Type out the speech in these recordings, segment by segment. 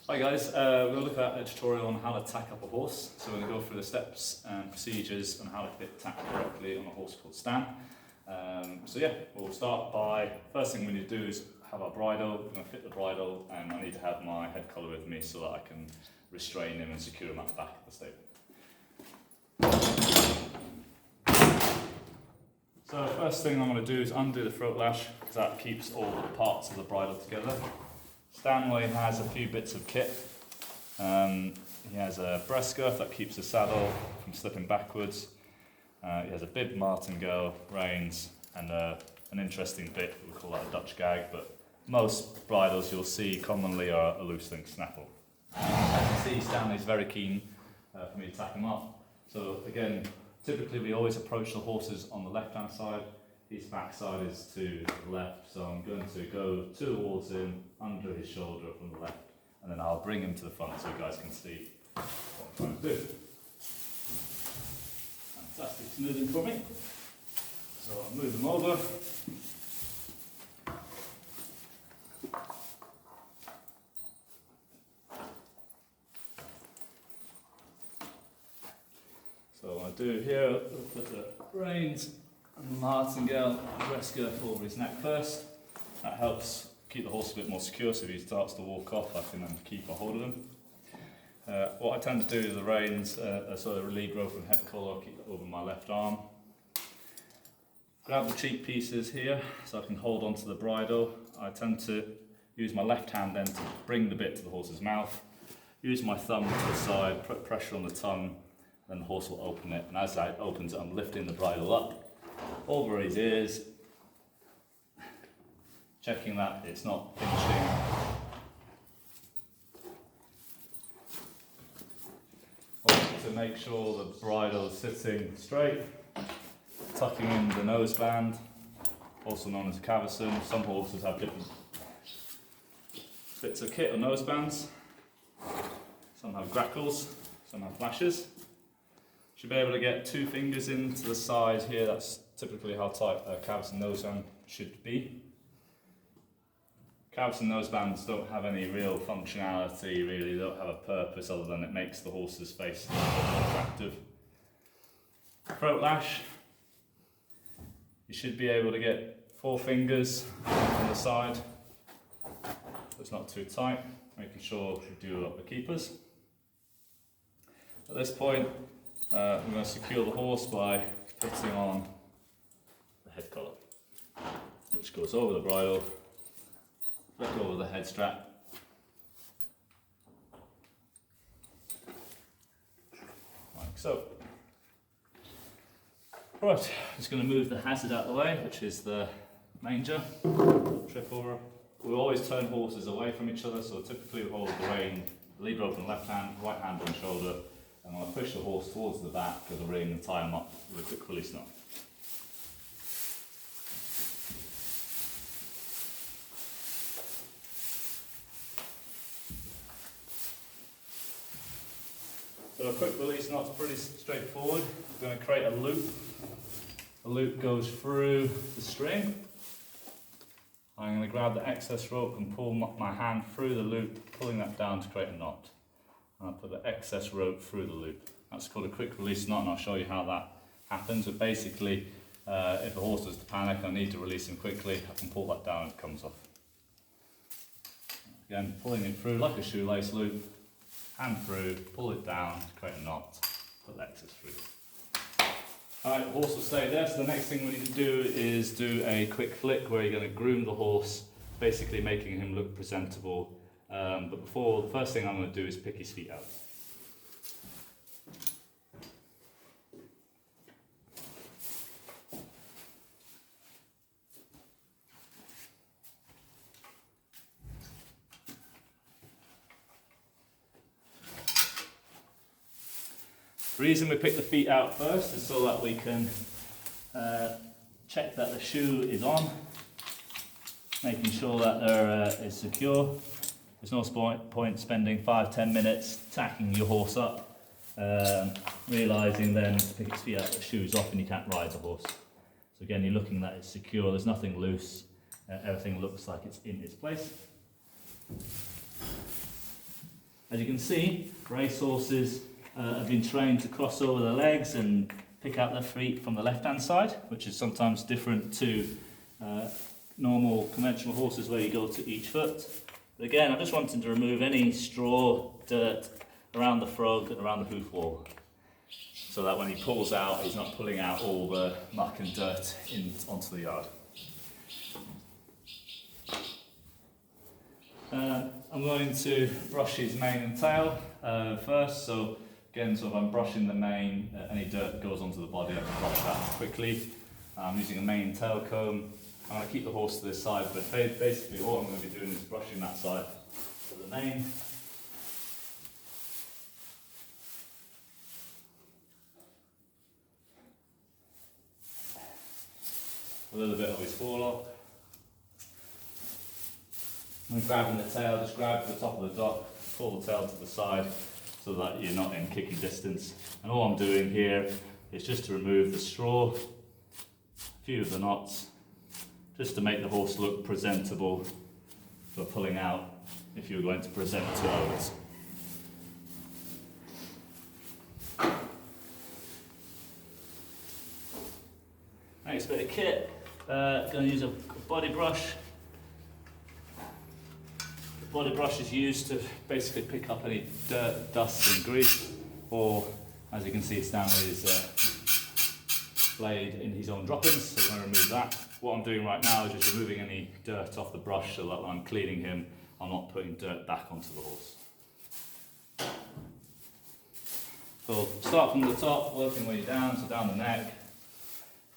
Hi guys, we're going to look at a tutorial on how to tack up a horse. So we're going to go through the steps and procedures on how to fit tack correctly on a horse called Stan. We'll start by, first thing we need to do is have our bridle. We're going to fit the bridle, and I need to have my head collar with me so that I can restrain him and secure him at the back of the stable. So first thing I'm going to do is undo the throat lash, because that keeps all the parts of the bridle together. Stanley has a few bits of kit. He has a breast girth that keeps the saddle from slipping backwards. He has a bib martingale, reins, and an interesting bit, we call that a Dutch gag, but most bridles you'll see commonly are a loose link snaffle. As you can see, Stanley's very keen for me to tack him up. So again, typically we always approach the horses on the left-hand side. His backside is to the left, so I'm going to go towards him, under his shoulder from the left, and then I'll bring him to the front so you guys can see what I'm trying to do. Fantastic smoothing for me. So I'll move him over. So what I do here, I'll put the reins and the martingale breast girth over his neck first. That helps keep the horse a bit more secure, so if he starts to walk off I can then keep a hold of him. What I tend to do with the reins, sort of lead rope and head collar, I'll keep it over my left arm. Grab the cheek pieces here so I can hold onto the bridle. I tend to use my left hand then to bring the bit to the horse's mouth. Use my thumb to the side, put pressure on the tongue, then the horse will open it, and as that opens it I'm lifting the bridle up over his ears, checking that it's not pinching. Also to make sure the bridle is sitting straight, tucking in the noseband, also known as a cavesson. Some horses have different bits of kit or nosebands. Some have grackles, some have flashes. Should be able to get 2 fingers into the side here. That's typically how tight a cavesson noseband should be. Cavesson nosebands don't have any real functionality, really. They don't have a purpose other than it makes the horse's face more attractive. Throat lash. You should be able to get 4 fingers on the side. So it's not too tight. Making sure you do up the keepers. At this point, I'm going to secure the horse by putting on the head collar, which goes over the bridle, flick over the head strap, like so. Right, just going to move the hazard out of the way, which is the manger, trip over. We always turn horses away from each other, so typically we hold the rein, the lead rope in the left hand, right hand on shoulder, and I'll push the horse towards the back of the ring and tie him up with a quick release knot. So a quick release knot's pretty straightforward. I'm going to create a loop. The loop goes through the string. I'm going to grab the excess rope and pull my hand through the loop, pulling that down to create a knot. And I'll put the excess rope through the loop. That's called a quick release knot, and I'll show you how that happens. But basically, if the horse does to panic and I need to release him quickly, I can pull that down and it comes off. Again, pulling it through like a shoelace loop, hand through, pull it down, create a knot, put the excess through. Alright, the horse will stay there, so the next thing we need to do is do a quick flick where you're going to groom the horse, basically making him look presentable. But before, the first thing I'm going to do is pick his feet out. The reason we pick the feet out first is so that we can check that the shoe is on, making sure that there is secure. There's no point spending 5-10 minutes tacking your horse up, realising then to pick its feet out, the shoe's off and you can't ride the horse. So again, you're looking that it's secure, there's nothing loose, everything looks like it's in its place. As you can see, racehorses have been trained to cross over their legs and pick out their feet from the left-hand side, which is sometimes different to normal conventional horses where you go to each foot. But again, I'm just wanting to remove any straw, dirt around the frog and around the hoof wall, so that when he pulls out, he's not pulling out all the muck and dirt onto the yard. I'm going to brush his mane and tail first. So again, I'm brushing the mane, any dirt that goes onto the body, I can brush that quickly. I'm using a mane and tail comb. I'm going to keep the horse to this side, but basically all I'm going to be doing is brushing that side of the mane. A little bit of his forelock. And grabbing the tail, just grab the top of the dock, pull the tail to the side so that you're not in kicking distance. And all I'm doing here is just to remove the straw, a few of the knots, just to make the horse look presentable for pulling out if you're going to present to others. Next bit of kit, going to use a body brush. The body brush is used to basically pick up any dirt, dust and grease, or as you can see Stanley's blade in his own droppings, so we're going to remove that. What I'm doing right now is just removing any dirt off the brush so that when I'm cleaning him, I'm not putting dirt back onto the horse. So start from the top, working way down, so down the neck.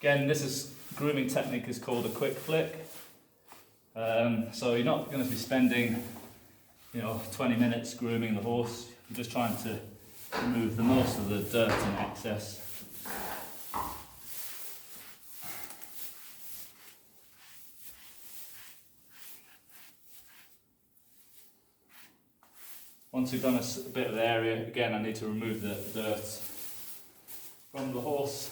Again, grooming technique is called a quick flick. So you're not going to be spending 20 minutes grooming the horse. You're just trying to remove the most of the dirt and excess. Once we've done a bit of the area, again I need to remove the dirt from the horse,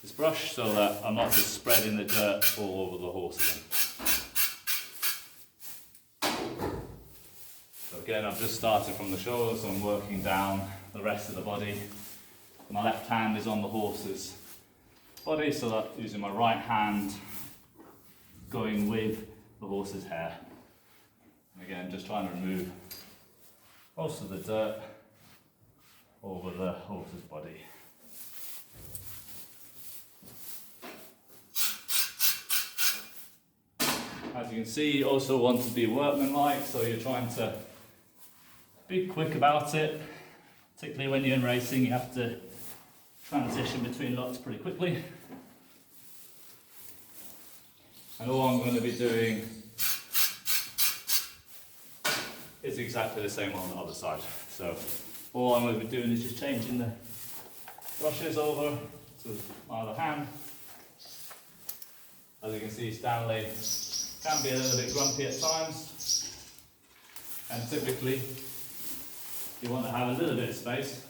this brush, so that I'm not just spreading the dirt all over the horse again. So again, I've just started from the shoulder, so I'm working down the rest of the body. My left hand is on the horse's body, so that using my right hand going with the horse's hair. And again, just trying to remove most of the dirt over the horse's body. As you can see, you also want to be workmanlike, so you're trying to be quick about it. Particularly when you're in racing, you have to transition between lots pretty quickly. And all I'm going to be doing is exactly the same on the other side. So all I'm going to be doing is just changing the brushes over to my other hand. As you can see, Stanley can be a little bit grumpy at times, and typically you want to have a little bit of space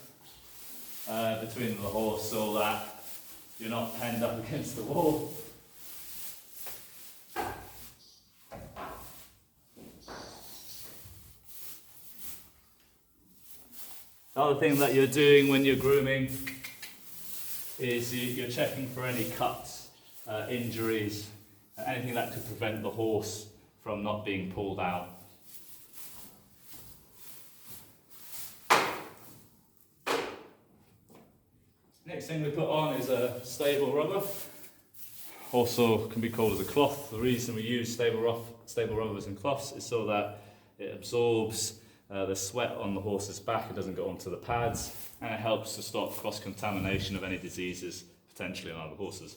between the horse so that you're not penned up against the wall. The other thing that you're doing when you're grooming is you're checking for any cuts, injuries, anything that could prevent the horse from not being pulled out. Next thing we put on is a stable rubber, also can be called as a cloth. The reason we use stable rubbers and cloths is so that it absorbs the sweat on the horse's back, it doesn't go onto the pads, and it helps to stop cross-contamination of any diseases potentially on other horses.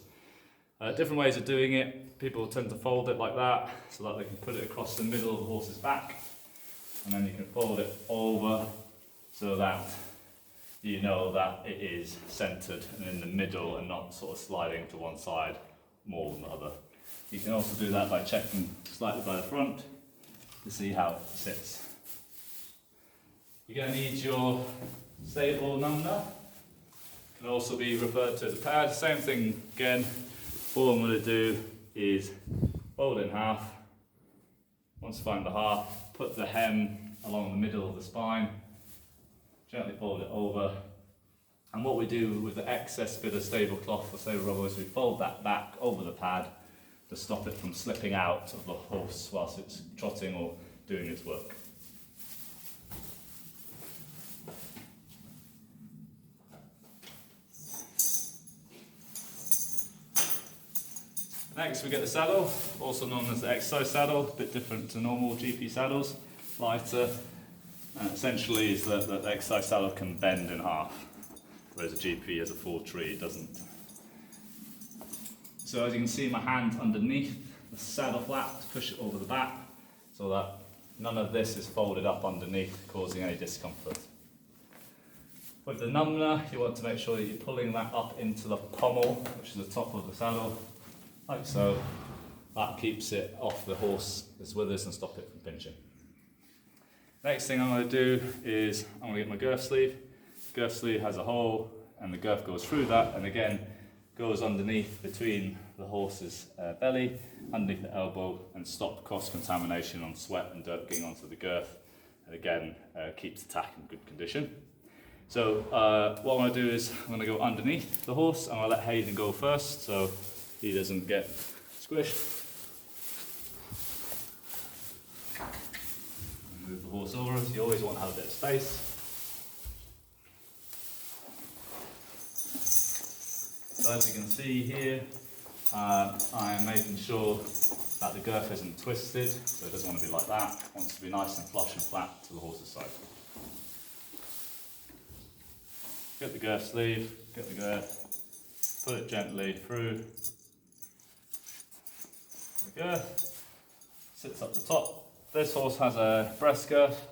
Different ways of doing it. People tend to fold it like that so that they can put it across the middle of the horse's back, and then you can fold it over so that you know that it is centered and in the middle and not sort of sliding to one side more than the other. You can also do that by checking slightly by the front to see how it sits. You're going to need your stable number. Can also be referred to as a pad. Same thing again. All I'm going to do is fold in half. Once I find the half, put the hem along the middle of the spine, gently fold it over. And what we do with the excess bit of stable cloth or stable rubber is we fold that back over the pad to stop it from slipping out of the horse whilst it's trotting or doing its work. Next we get the saddle, also known as the exercise saddle, a bit different to normal GP saddles, lighter. Essentially is that the exercise saddle can bend in half, whereas a GP has a full tree, it doesn't. So as you can see, my hand underneath the saddle flap to push it over the back, so that none of this is folded up underneath, causing any discomfort. With the numbner, you want to make sure that you're pulling that up into the pommel, which is the top of the saddle, like so. That keeps it off the horse's withers and stop it from pinching. Next thing I'm going to do is I'm going to get my girth sleeve. Girth sleeve has a hole and the girth goes through that, and again goes underneath between the horse's belly, underneath the elbow, and stop cross-contamination on sweat and dirt getting onto the girth, and again keeps the tack in good condition. So what I'm going to do is I'm going to go underneath the horse. I'm going to let Hayden go first so he doesn't get squished. Move the horse over, so you always want to have a bit of space. So as you can see here, I am making sure that the girth isn't twisted, so it doesn't want to be like that. It wants to be nice and flush and flat to the horse's side. Get the girth sleeve, get the girth, put it gently through the girth, sits up the top. This horse has a breast girth,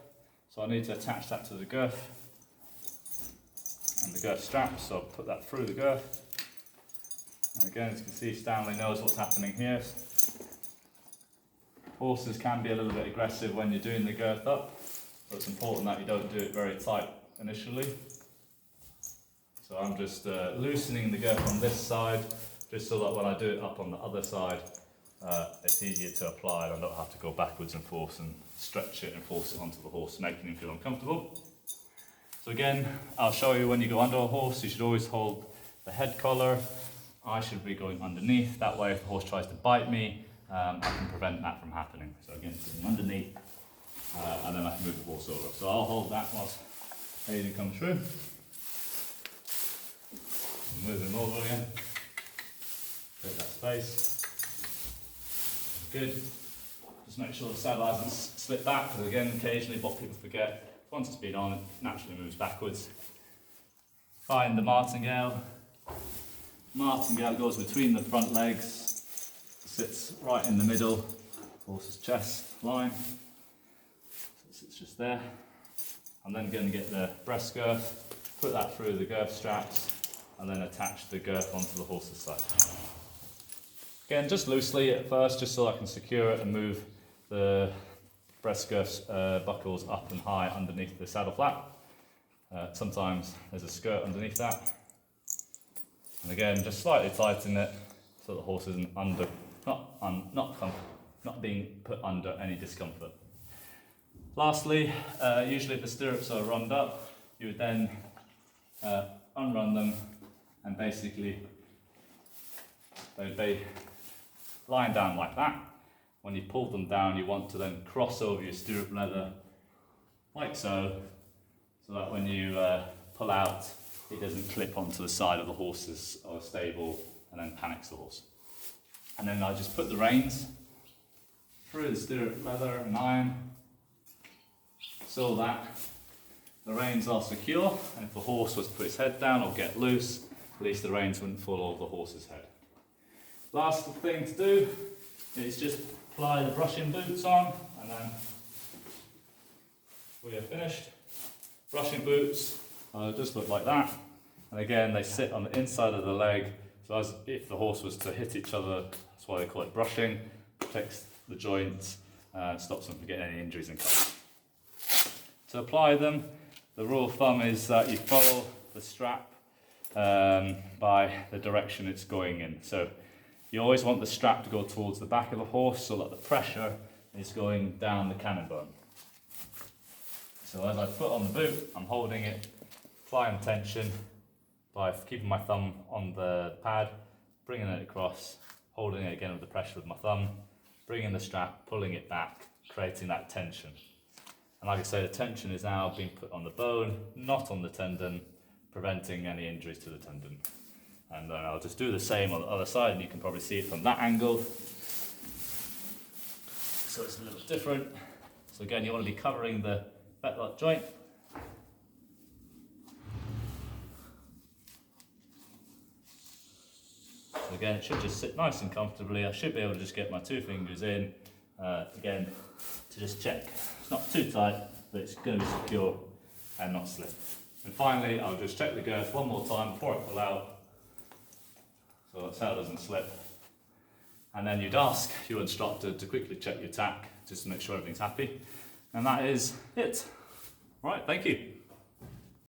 so I need to attach that to the girth and the girth strap, so I'll put that through the girth. And again, as you can see, Stanley knows what's happening here. Horses can be a little bit aggressive when you're doing the girth up, so it's important that you don't do it very tight initially. So I'm just loosening the girth on this side, just so that when I do it up on the other side, it's easier to apply and I don't have to go backwards and forth and stretch it and force it onto the horse, making him feel uncomfortable. So again, I'll show you when you go under a horse, you should always hold the head collar. I should be going underneath, that way if the horse tries to bite me, I can prevent that from happening. So again, going underneath, and then I can move the horse over. So I'll hold that whilst Hayden comes through. Move him over again, take that space. Good. Just make sure the saddle hasn't slipped back, because again, occasionally what people forget, once it's been on, it naturally moves backwards. Find the martingale. Martingale goes between the front legs, sits right in the middle, horse's chest line. So it sits just there. I'm then going to get the breast girth, put that through the girth straps, and then attach the girth onto the horse's side. Again, just loosely at first, just so I can secure it and move the breast girth buckles up and high underneath the saddle flap. Sometimes there's a skirt underneath that. And again, just slightly tighten it so the horse isn't not being put under any discomfort. Lastly, usually if the stirrups are run up, you would then unrun them, and basically they'd be lying down like that. When you pull them down, you want to then cross over your stirrup leather like so, so that when you pull out, it doesn't clip onto the side of the horse's or stable and then panics the horse. And then I just put the reins through the stirrup leather and iron so that the reins are secure, and if the horse was to put his head down or get loose, at least the reins wouldn't fall over the horse's head. Last thing to do is just apply the brushing boots on, and then we are finished. Brushing boots just look like that, and again they sit on the inside of the leg, so as if the horse was to hit each other, that's why they call it brushing. Protects the joints, stops them from getting any injuries and cuts. To apply them, the rule of thumb is that you follow the strap by the direction it's going in. So you always want the strap to go towards the back of the horse so that the pressure is going down the cannon bone. So as I put on the boot, I'm holding it, applying tension by keeping my thumb on the pad, bringing it across, holding it again with the pressure with my thumb, bringing the strap, pulling it back, creating that tension. And like I say, the tension is now being put on the bone, not on the tendon, preventing any injuries to the tendon. And then I'll just do the same on the other side, and you can probably see it from that angle. So it's a little different. So again, you want to be covering the fetlock joint. So again, it should just sit nice and comfortably. I should be able to just get my 2 fingers in, again, to just check. It's not too tight, but it's going to be secure and not slip. And finally, I'll just check the girth one more time before I pull out, so that's how it doesn't slip. And then you'd ask your instructor to quickly check your tack, just to make sure everything's happy. And that is it. Right, thank you.